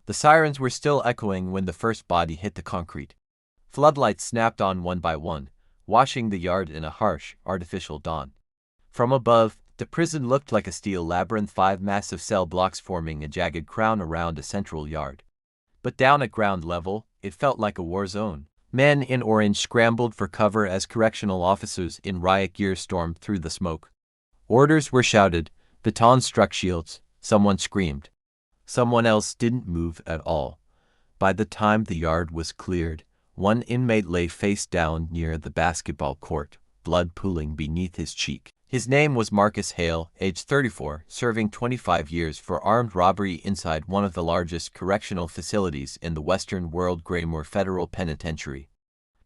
The sirens were still echoing when the first body hit the concrete. Floodlights snapped on one by one, washing the yard in a harsh, artificial dawn. From above, the prison looked like a steel labyrinth, 5 massive cell blocks forming a jagged crown around a central yard. But down at ground level, it felt like a war zone. Men in orange scrambled for cover as correctional officers in riot gear stormed through the smoke. Orders were shouted, batons struck shields, someone screamed. Someone else didn't move at all. By the time the yard was cleared, one inmate lay face down near the basketball court, blood pooling beneath his cheek. His name was Marcus Hale, age 34, serving 25 years for armed robbery inside one of the largest correctional facilities in the Western world, Graymore Federal Penitentiary.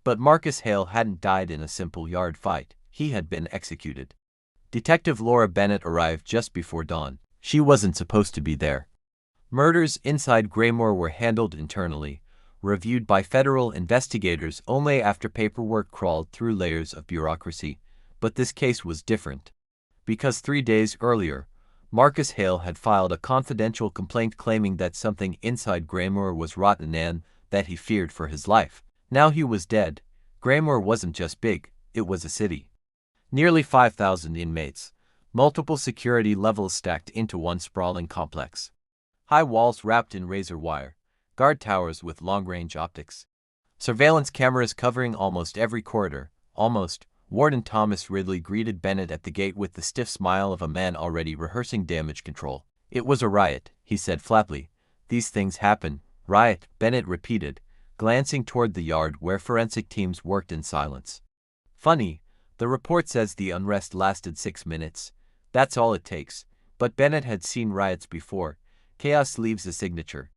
But Marcus Hale hadn't died in a simple yard fight. He had been executed. Detective Laura Bennett arrived just before dawn. She wasn't supposed to be there. Murders inside Graymore were handled internally, reviewed by federal investigators only after paperwork crawled through layers of bureaucracy. But this case was different. Because 3 days earlier, Marcus Hale had filed a confidential complaint claiming that something inside Graymore was rotten and that he feared for his life. Now he was dead. Graymore wasn't just big, it was a city. Nearly 5,000 inmates, multiple security levels stacked into one sprawling complex. High walls wrapped in razor wire, guard towers with long-range optics. Surveillance cameras covering almost every corridor. Almost. Warden Thomas Ridley greeted Bennett at the gate with the stiff smile of a man already rehearsing damage control. "It was a riot," he said flatly. "These things happen." "Riot," Bennett repeated, glancing toward the yard where forensic teams worked in silence. "Funny, the report says the unrest lasted 6 minutes. That's all it takes." But Bennett had seen riots before. Chaos leaves a signature.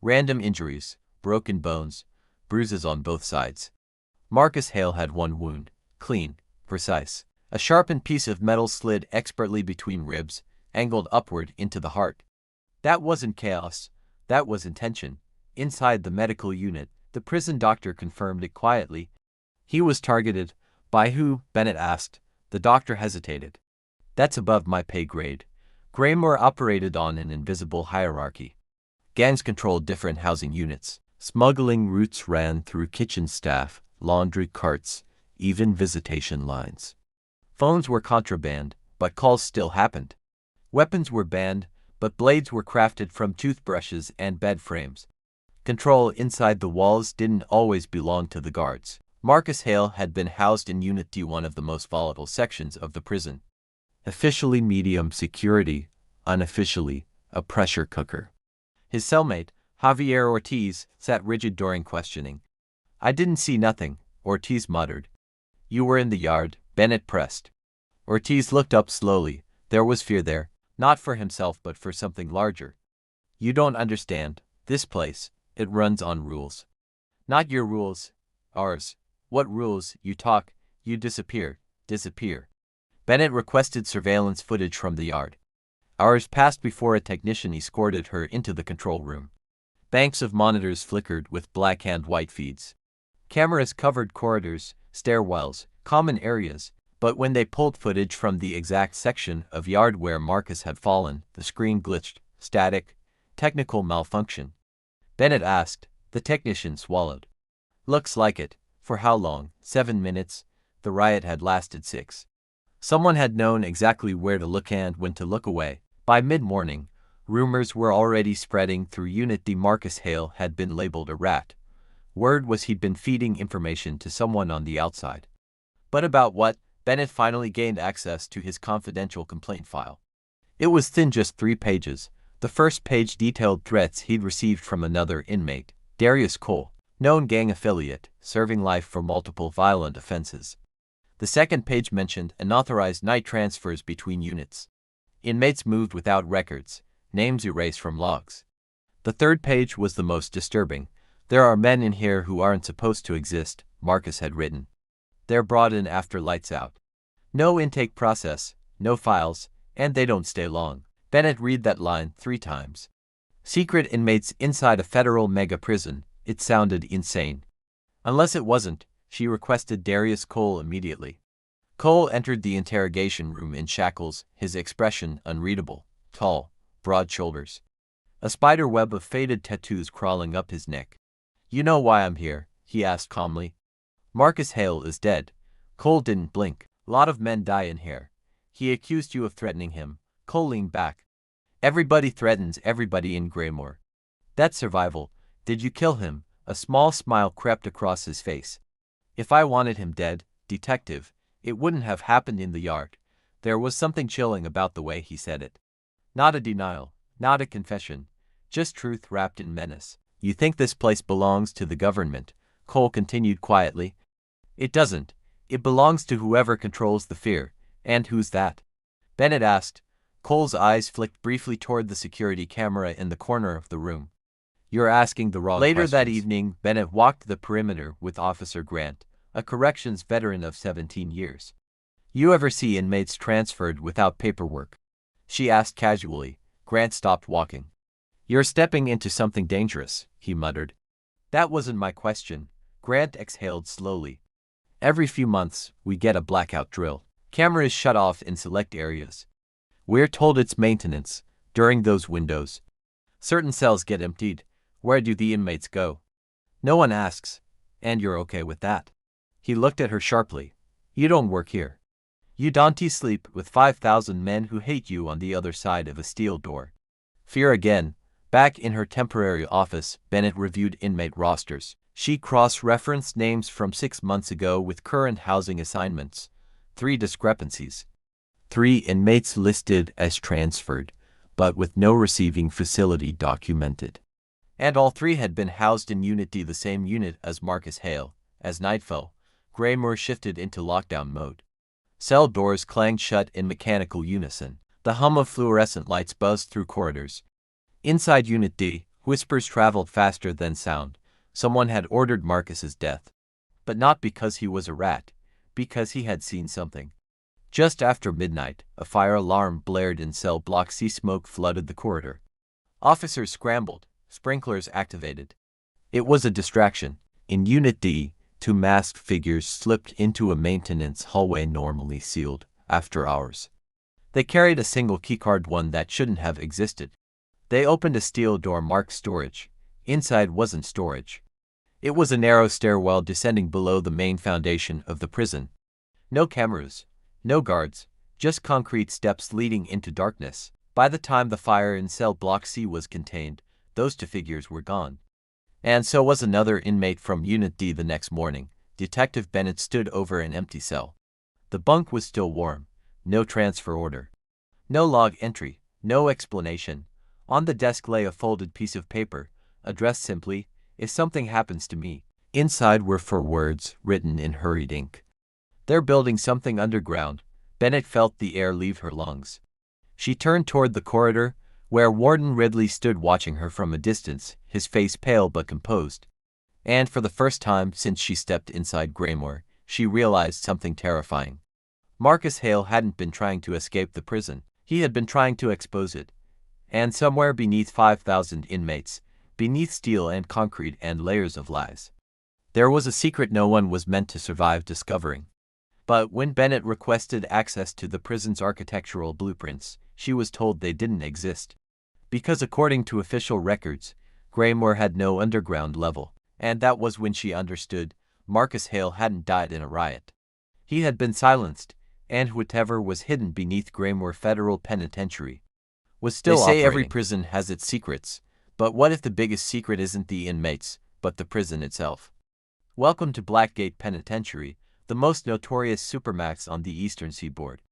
Random injuries, broken bones, bruises on both sides. Marcus Hale had one wound. Clean, precise. A sharpened piece of metal slid expertly between ribs, angled upward into the heart. That wasn't chaos, that was intention. Inside the medical unit, the prison doctor confirmed it quietly. He was targeted. By who? Bennett asked. The doctor hesitated. That's above my pay grade. Graymore operated on an invisible hierarchy. Gangs controlled different housing units. Smuggling routes ran through kitchen staff, laundry carts, even visitation lines. Phones were contraband, but calls still happened. Weapons were banned, but blades were crafted from toothbrushes and bed frames. Control inside the walls didn't always belong to the guards. Marcus Hale had been housed in Unit D, one of the most volatile sections of the prison. Officially medium security, unofficially a pressure cooker. His cellmate, Javier Ortiz, sat rigid during questioning. "I didn't see nothing," Ortiz muttered. "You were in the yard," Bennett pressed. Ortiz looked up slowly. There was fear there, not for himself but for something larger. "You don't understand. This place, it runs on rules. Not your rules, ours. What rules? You talk, you disappear, disappear." Bennett requested surveillance footage from the yard. Hours passed before a technician escorted her into the control room. Banks of monitors flickered with black and white feeds. Cameras covered corridors, stairwells, common areas, but when they pulled footage from the exact section of yard where Marcus had fallen, the screen glitched. Static. Technical malfunction. Bennett asked. The technician swallowed. "Looks like it. For how long? 7 minutes. The riot had lasted 6. Someone had known exactly where to look and when to look away. By mid-morning, rumors were already spreading through Unit D. Marcus Hale had been labeled a rat. Word was he'd been feeding information to someone on the outside. But about what? Bennett finally gained access to his confidential complaint file. It was thin, just 3 pages. The first page detailed threats he'd received from another inmate, Darius Cole, known gang affiliate, serving life for multiple violent offenses. The second page mentioned unauthorized night transfers between units. Inmates moved without records, names erased from logs. The third page was the most disturbing. "There are men in here who aren't supposed to exist," Marcus had written. "They're brought in after lights out. No intake process, no files, and they don't stay long." Bennett read that line 3 times. Secret inmates inside a federal mega prison. It sounded insane. Unless it wasn't, she requested Darius Cole immediately. Cole entered the interrogation room in shackles, his expression unreadable. Tall, broad shoulders. a spider web of faded tattoos crawling up his neck. "You know why I'm here?" he asked calmly. "Marcus Hale is dead." Cole didn't blink. "Lot of men die in here. He accused you of threatening him." Cole leaned back. "Everybody threatens everybody in Graymore. That's survival. Did you kill him?" A small smile crept across his face. "If I wanted him dead, detective, it wouldn't have happened in the yard." There was something chilling about the way he said it. Not a denial, not a confession, just truth wrapped in menace. "You think this place belongs to the government?" Cole continued quietly. "It doesn't. It belongs to whoever controls the fear." "And who's that?" Bennett asked. Cole's eyes flicked briefly toward the security camera in the corner of the room. "You're asking the wrong questions." Later that evening, Bennett walked the perimeter with Officer Grant, a corrections veteran of 17 years. "You ever see inmates transferred without paperwork?" she asked casually. Grant stopped walking. "You're stepping into something dangerous," he muttered. "That wasn't my question." Grant exhaled slowly. "Every few months, we get a blackout drill. Cameras shut off in select areas. We're told it's maintenance. During those windows, certain cells get emptied. Where do the inmates go? No one asks. And you're okay with that?" He looked at her sharply. "You don't work here. You don't sleep with 5,000 men who hate you on the other side of a steel door." Fear again. Back in her temporary office, Bennett reviewed inmate rosters. She cross-referenced names from 6 months ago with current housing assignments. 3 discrepancies. 3 inmates listed as transferred, but with no receiving facility documented. And all 3 had been housed in Unit D, the same unit as Marcus Hale. As night fell, Graymore shifted into lockdown mode. Cell doors clanged shut in mechanical unison. The hum of fluorescent lights buzzed through corridors. Inside Unit D, whispers traveled faster than sound. Someone had ordered Marcus's death. But not because he was a rat, because he had seen something. Just after midnight, a fire alarm blared in cell block C. Smoke flooded the corridor. Officers scrambled, sprinklers activated. It was a distraction. In Unit D, 2 masked figures slipped into a maintenance hallway normally sealed, after hours. They carried a single keycard, one that shouldn't have existed. They opened a steel door marked storage. Inside wasn't storage. It was a narrow stairwell descending below the main foundation of the prison. No cameras, no guards, just concrete steps leading into darkness. By the time the fire in cell block C was contained, those 2 figures were gone. And so was another inmate from Unit D. The next morning, Detective Bennett stood over an empty cell. The bunk was still warm. No transfer order. No log entry. No explanation. On the desk lay a folded piece of paper, addressed simply, "If something happens to me." Inside were 4 words, written in hurried ink. "They're building something underground." Bennett felt the air leave her lungs. She turned toward the corridor, where Warden Ridley stood watching her from a distance, his face pale but composed. And for the first time since she stepped inside Graymore, she realized something terrifying. Marcus Hale hadn't been trying to escape the prison. He had been trying to expose it. And somewhere beneath 5,000 inmates, beneath steel and concrete and layers of lies, there was a secret no one was meant to survive discovering. But when Bennett requested access to the prison's architectural blueprints, she was told they didn't exist. Because according to official records, Graymore had no underground level, and that was when she understood Marcus Hale hadn't died in a riot. He had been silenced, and whatever was hidden beneath Graymore Federal Penitentiary was still operating. They say every prison has its secrets, but what if the biggest secret isn't the inmates, but the prison itself? Welcome to Blackgate Penitentiary, the most notorious supermax on the eastern seaboard.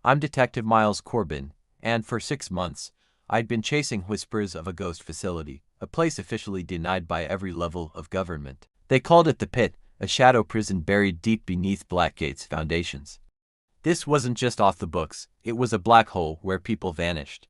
I'm Detective Miles Corbin, and for 6 months, I'd been chasing whispers of a ghost facility, a place officially denied by every level of government. They called it the Pit, a shadow prison buried deep beneath Blackgate's foundations. This wasn't just off the books, it was a black hole where people vanished.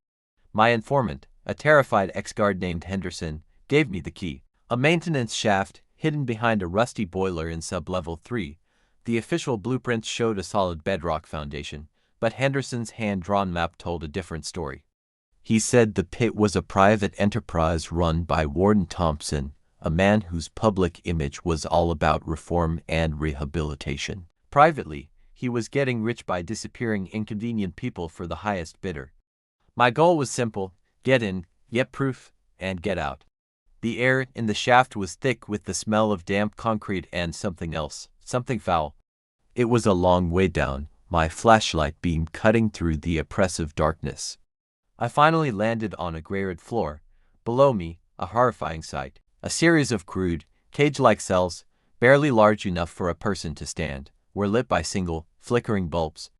My informant, a terrified ex-guard named Henderson, gave me the key. A maintenance shaft, hidden behind a rusty boiler in sub-level 3. The official blueprints showed a solid bedrock foundation, but Henderson's hand-drawn map told a different story. He said the Pit was a private enterprise run by Warden Thompson, a man whose public image was all about reform and rehabilitation. Privately, he was getting rich by disappearing inconvenient people for the highest bidder. My goal was simple: get in, get proof, and get out. The air in the shaft was thick with the smell of damp concrete and something else, something foul. It was a long way down, my flashlight beam cutting through the oppressive darkness. I finally landed on a gray-red floor. Below me, a horrifying sight. A series of crude, cage-like cells, barely large enough for a person to stand, were lit by single, flickering bulbs.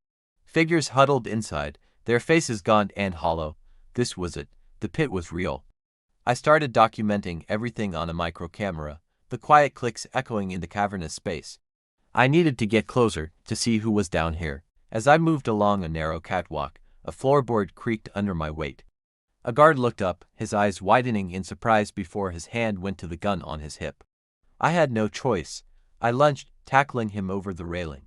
Figures huddled inside, their faces gaunt and hollow. This was it. The pit was real. I started documenting everything on a micro camera, the quiet clicks echoing in the cavernous space. I needed to get closer to see who was down here. As I moved along a narrow catwalk, a floorboard creaked under my weight. A guard looked up, his eyes widening in surprise before his hand went to the gun on his hip. I had no choice. I lunged, tackling him over the railing.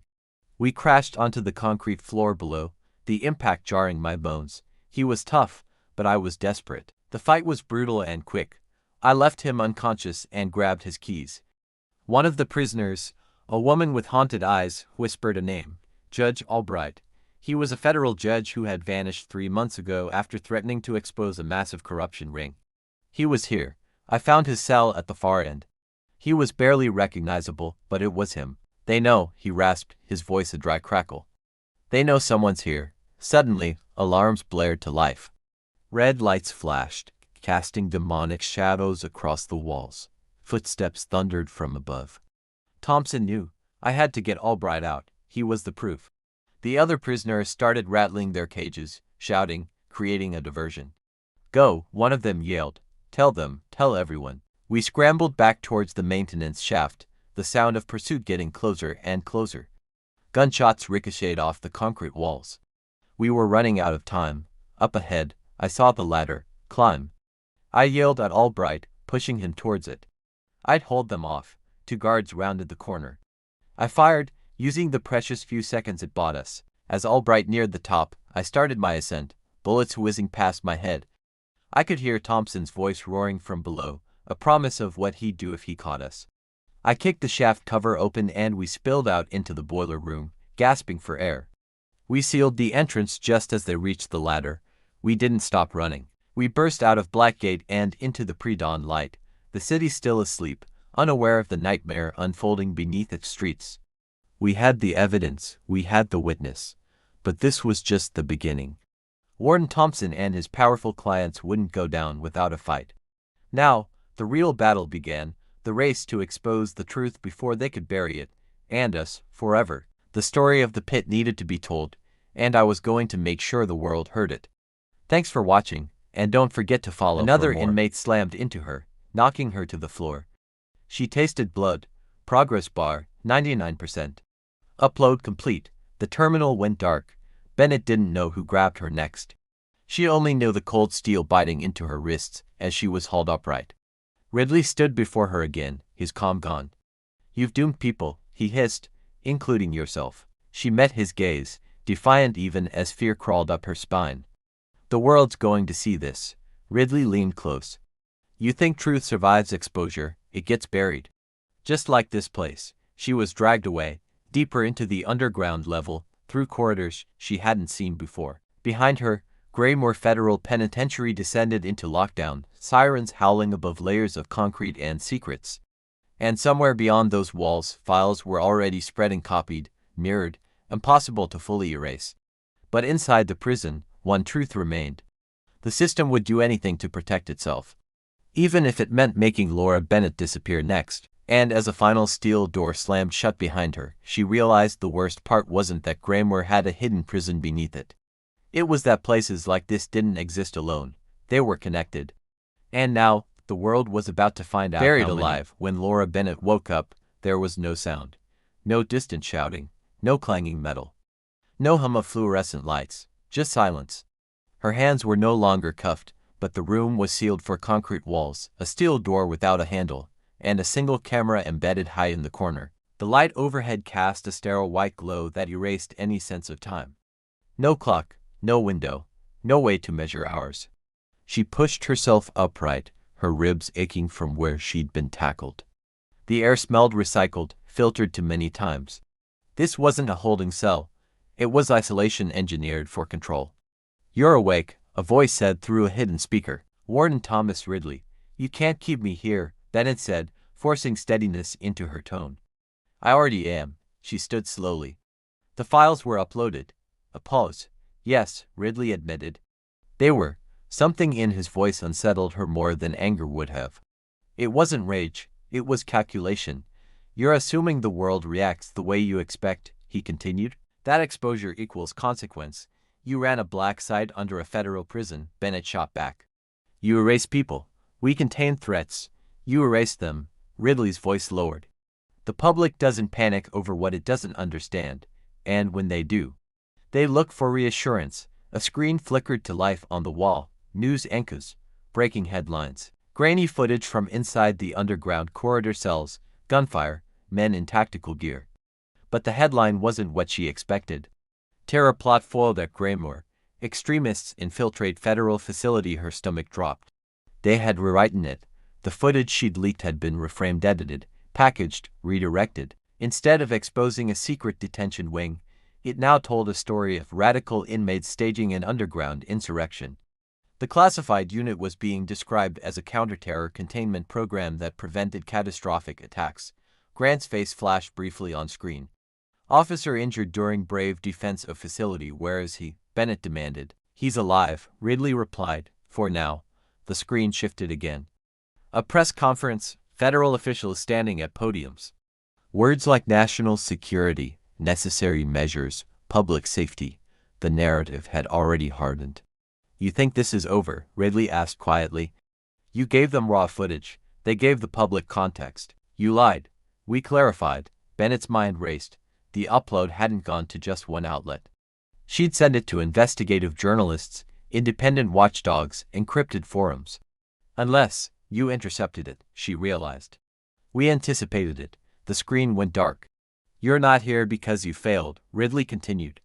We crashed onto the concrete floor below, the impact jarring my bones. He was tough, but I was desperate. The fight was brutal and quick. I left him unconscious and grabbed his keys. One of the prisoners, a woman with haunted eyes, whispered a name: Judge Albright. He was a federal judge who had vanished 3 months ago after threatening to expose a massive corruption ring. He was here. I found his cell at the far end. He was barely recognizable, but it was him. They know, he rasped, his voice a dry crackle. They know someone's here. Suddenly, alarms blared to life. Red lights flashed, casting demonic shadows across the walls. Footsteps thundered from above. Thompson knew. I had to get Albright out. He was the proof. The other prisoners started rattling their cages, shouting, creating a diversion. Go, one of them yelled. Tell them, tell everyone. We scrambled back towards the maintenance shaft, the sound of pursuit getting closer and closer. Gunshots ricocheted off the concrete walls. We were running out of time. Up ahead, I saw the ladder. Climb. I yelled at Albright, pushing him towards it. I'd hold them off. 2 guards rounded the corner. I fired, using the precious few seconds it bought us. As Albright neared the top, I started my ascent, bullets whizzing past my head. I could hear Thompson's voice roaring from below, a promise of what he'd do if he caught us. I kicked the shaft cover open and we spilled out into the boiler room, gasping for air. We sealed the entrance just as they reached the ladder. We didn't stop running. We burst out of Blackgate and into the pre-dawn light, the city still asleep, unaware of the nightmare unfolding beneath its streets. We had the evidence, we had the witness. But this was just the beginning. Warden Thompson and his powerful clients wouldn't go down without a fight. Now, the real battle began, the race to expose the truth before they could bury it, and us, forever. The story of the pit needed to be told, and I was going to make sure the world heard it. Thanks for watching, and don't forget to follow. Another inmate slammed into her, knocking her to the floor. She tasted blood. Progress bar, 99%. Upload complete. The terminal went dark. Bennett didn't know who grabbed her next. She only knew the cold steel biting into her wrists as she was hauled upright. Ridley stood before her again, his calm gone. You've doomed people, he hissed, including yourself. She met his gaze, defiant even as fear crawled up her spine. The world's going to see this. Ridley leaned close. You think truth survives exposure, it gets buried. Just like this place. She was dragged away, deeper into the underground level, through corridors she hadn't seen before. Behind her, Graymore Federal Penitentiary descended into lockdown, sirens howling above layers of concrete and secrets. And somewhere beyond those walls, files were already spreading, copied, mirrored, impossible to fully erase. But inside the prison, one truth remained. The system would do anything to protect itself, even if it meant making Laura Bennett disappear next. And as a final steel door slammed shut behind her, she realized the worst part wasn't that Graymore had a hidden prison beneath it. It was that places like this didn't exist alone. They were connected. And now, the world was about to find out. Buried alive, when Laura Bennett woke up, there was no sound. No distant shouting. No clanging metal. No hum of fluorescent lights. Just silence. Her hands were no longer cuffed, but the room was sealed for concrete walls, a steel door without a handle, and a single camera embedded high in the corner. The light overhead cast a sterile white glow that erased any sense of time. No clock, no window, no way to measure hours. She pushed herself upright, her ribs aching from where she'd been tackled. The air smelled recycled, filtered too many times. This wasn't a holding cell. It was isolation engineered for control. You're awake, a voice said through a hidden speaker. Warden Thomas Ridley. You can't keep me here, Bennett said, forcing steadiness into her tone. I already am. She stood slowly. The files were uploaded. A pause. Yes, Ridley admitted. They were. Something in his voice unsettled her more than anger would have. It wasn't rage, it was calculation. You're assuming the world reacts the way you expect, he continued. That exposure equals consequence. You ran a black site under a federal prison, Bennett shot back. You erase people. We contain threats. You erase them. Ridley's voice lowered. The public doesn't panic over what it doesn't understand, and when they do, they look for reassurance. A screen flickered to life on the wall. News anchors, breaking headlines, grainy footage from inside the underground corridor cells, gunfire, men in tactical gear. But the headline wasn't what she expected. Terror plot foiled at Graymore. Extremists infiltrate federal facility. Her stomach dropped. They had rewritten it. The footage she'd leaked had been reframed, edited, packaged, redirected. Instead of exposing a secret detention wing, it now told a story of radical inmates staging an underground insurrection. The classified unit was being described as a counter-terror containment program that prevented catastrophic attacks. Grant's face flashed briefly on screen. Officer injured during brave defense of facility. Where is he? Bennett demanded. He's alive, Ridley replied. For now. The screen shifted again. A press conference, federal officials standing at podiums. Words like national security, necessary measures, public safety. The narrative had already hardened. You think this is over? Ridley asked quietly. You gave them raw footage. They gave the public context. You lied. We clarified. Bennett's mind raced. The upload hadn't gone to just one outlet. She'd sent it to investigative journalists, independent watchdogs, encrypted forums. Unless you intercepted it, she realized. We anticipated it. The screen went dark. You're not here because you failed, Ridley continued.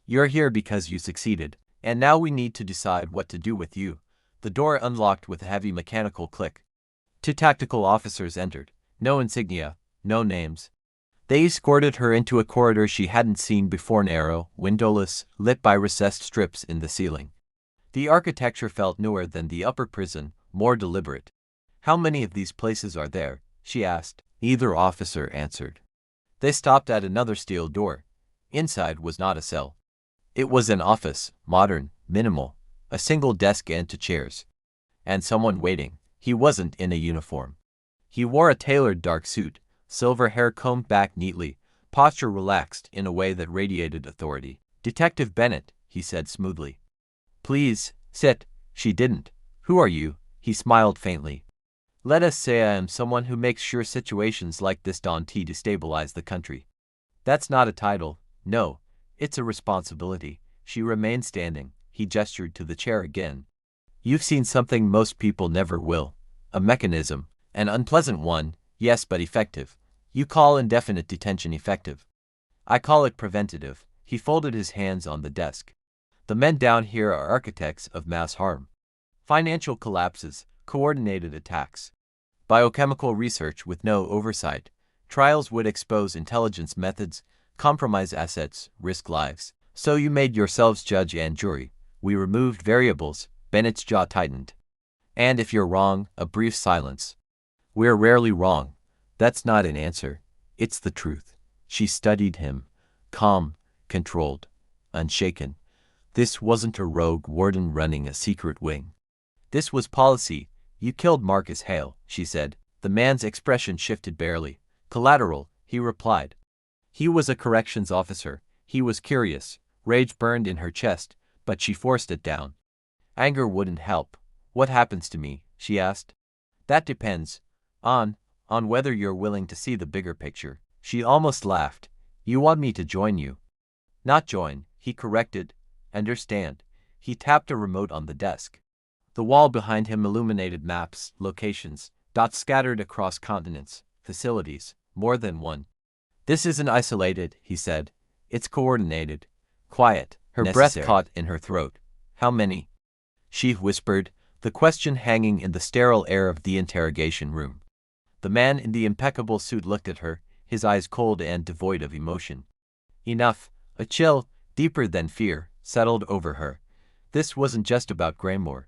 You're here because you succeeded. And now we need to decide what to do with you. The door unlocked with a heavy mechanical click. 2 tactical officers entered. No insignia, no names. They escorted her into a corridor she hadn't seen before, narrow, windowless, lit by recessed strips in the ceiling. The architecture felt newer than the upper prison, more deliberate. How many of these places are there? She asked. Neither officer answered. They stopped at another steel door. Inside was not a cell. It was an office, modern, minimal, a single desk and 2 chairs. And someone waiting. He wasn't in a uniform. He wore a tailored dark suit, silver hair combed back neatly, posture relaxed in a way that radiated authority. Detective Bennett, he said smoothly. Please, sit. She didn't. Who are you? He smiled faintly. Let us say I am someone who makes sure situations like this don't destabilize the country. That's not a title, no. It's a responsibility. She remained standing. He gestured to the chair again. You've seen something most people never will. A mechanism. An unpleasant one, yes, but effective. You call indefinite detention effective. I call it preventative. He folded his hands on the desk. The men down here are architects of mass harm. Financial collapses, coordinated attacks. Biochemical research with no oversight. Trials would expose intelligence methods, compromise assets, risk lives. So you made yourselves judge and jury. We removed variables. Bennett's jaw tightened. And if you're wrong, a brief silence. We're rarely wrong. That's not an answer. It's the truth. She studied him. Calm, controlled, unshaken. This wasn't a rogue warden running a secret wing. This was policy. You killed Marcus Hale, she said. The man's expression shifted barely. Collateral, he replied. He was a corrections officer. He was curious. Rage burned in her chest, but she forced it down. Anger wouldn't help. What happens to me? She asked. That depends. On whether you're willing to see the bigger picture. She almost laughed. You want me to join you? Not join, he corrected. Understand. He tapped a remote on the desk. The wall behind him illuminated maps, locations, dots scattered across continents, facilities, more than one. This isn't isolated, he said. It's coordinated. Quiet. Her breath caught in her throat. How many? She whispered, the question hanging in the sterile air of the interrogation room. The man in the impeccable suit looked at her, his eyes cold and devoid of emotion. Enough. A chill, deeper than fear, settled over her. This wasn't just about Graymore.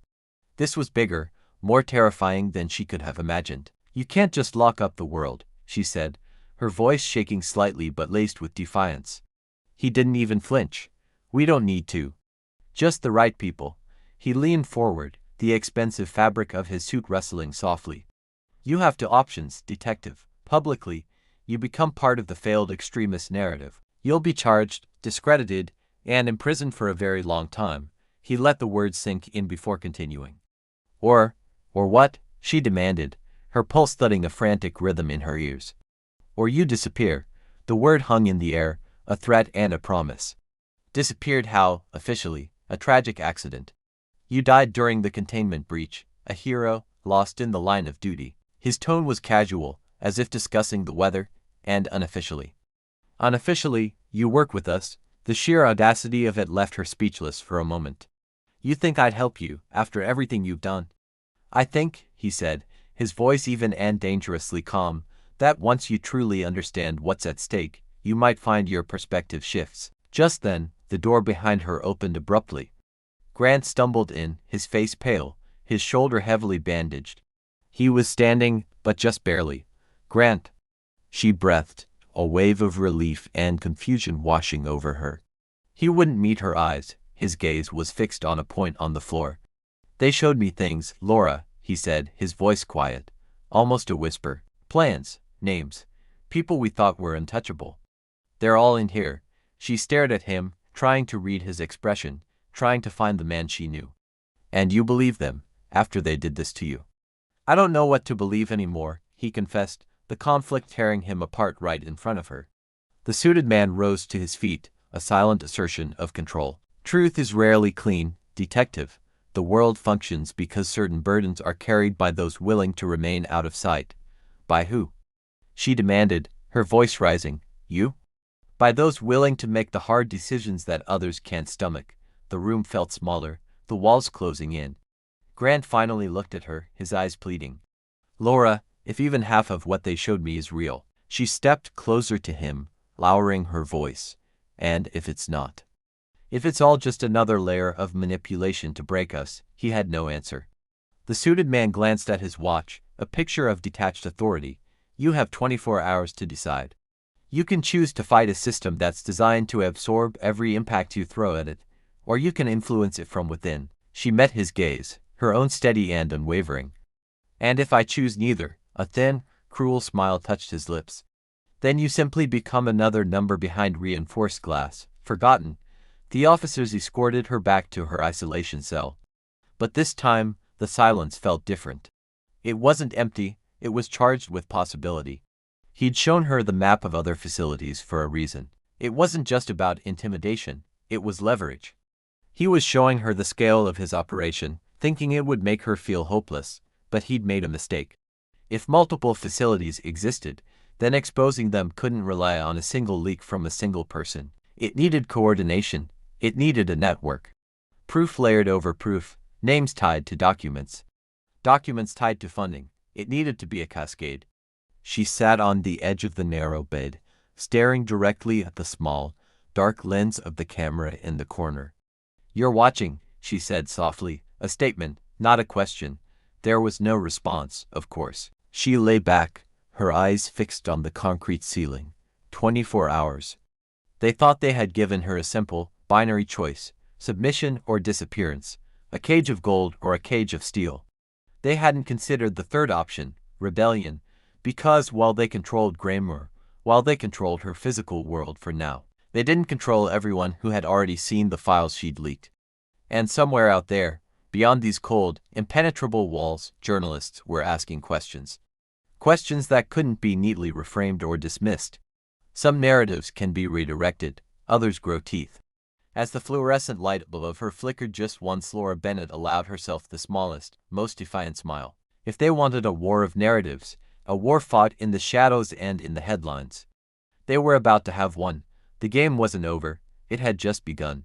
This was bigger, more terrifying than she could have imagined. "You can't just lock up the world," she said, her voice shaking slightly but laced with defiance. He didn't even flinch. "We don't need to. Just the right people." He leaned forward, the expensive fabric of his suit rustling softly. "You have two options, detective. Publicly, you become part of the failed extremist narrative. You'll be charged, discredited, and imprisoned for a very long time." He let the words sink in before continuing. Or what?" she demanded, her pulse thudding a frantic rhythm in her ears. "Or you disappear." The word hung in the air, a threat and a promise. "Disappeared how, officially? A tragic accident. You died during the containment breach, a hero, lost in the line of duty." His tone was casual, as if discussing the weather, and unofficially. "Unofficially, you work with us." The sheer audacity of it left her speechless for a moment. "You think I'd help you, after everything you've done?" "I think," he said, his voice even and dangerously calm, "that once you truly understand what's at stake, you might find your perspective shifts." Just then, the door behind her opened abruptly. Grant stumbled in, his face pale, his shoulder heavily bandaged. He was standing, but just barely. "Grant," she breathed, a wave of relief and confusion washing over her. He wouldn't meet her eyes, his gaze was fixed on a point on the floor. "They showed me things, Laura," he said, his voice quiet, almost a whisper. "Plans, names, people we thought were untouchable. They're all in here." She stared at him, trying to read his expression, trying to find the man she knew. "And you believe them, after they did this to you?" "I don't know what to believe anymore," he confessed, the conflict tearing him apart right in front of her. The suited man rose to his feet, a silent assertion of control. "Truth is rarely clean, detective. The world functions because certain burdens are carried by those willing to remain out of sight." "By who?" she demanded, her voice rising. "You?" "By those willing to make the hard decisions that others can't stomach." The room felt smaller, the walls closing in. Grant finally looked at her, his eyes pleading. "Laura, if even half of what they showed me is real." She stepped closer to him, lowering her voice. "And if it's not? If it's all just another layer of manipulation to break us?" He had no answer. The suited man glanced at his watch, a picture of detached authority. "You have 24 hours to decide. You can choose to fight a system that's designed to absorb every impact you throw at it, or you can influence it from within." She met his gaze, her own steady and unwavering. "And if I choose neither?" A thin, cruel smile touched his lips. "Then you simply become another number behind reinforced glass, forgotten." The officers escorted her back to her isolation cell. But this time, the silence felt different. It wasn't empty, it was charged with possibility. He'd shown her the map of other facilities for a reason. It wasn't just about intimidation, it was leverage. He was showing her the scale of his operation, thinking it would make her feel hopeless, but he'd made a mistake. If multiple facilities existed, then exposing them couldn't rely on a single leak from a single person. It needed coordination, it needed a network. Proof layered over proof, names tied to documents. Documents tied to funding. It needed to be a cascade. She sat on the edge of the narrow bed, staring directly at the small, dark lens of the camera in the corner. "You're watching," she said softly, a statement, not a question. There was no response, of course. She lay back, her eyes fixed on the concrete ceiling. 24 hours. They thought they had given her a simple, binary choice, submission or disappearance, a cage of gold or a cage of steel. They hadn't considered the third option, rebellion, because while they controlled Graymore, while they controlled her physical world for now, they didn't control everyone who had already seen the files she'd leaked. And somewhere out there, beyond these cold, impenetrable walls, journalists were asking questions. Questions that couldn't be neatly reframed or dismissed. Some narratives can be redirected, others grow teeth. As the fluorescent light above her flickered just once, Laura Bennett allowed herself the smallest, most defiant smile. If they wanted a war of narratives, a war fought in the shadows and in the headlines, they were about to have one. The game wasn't over, it had just begun.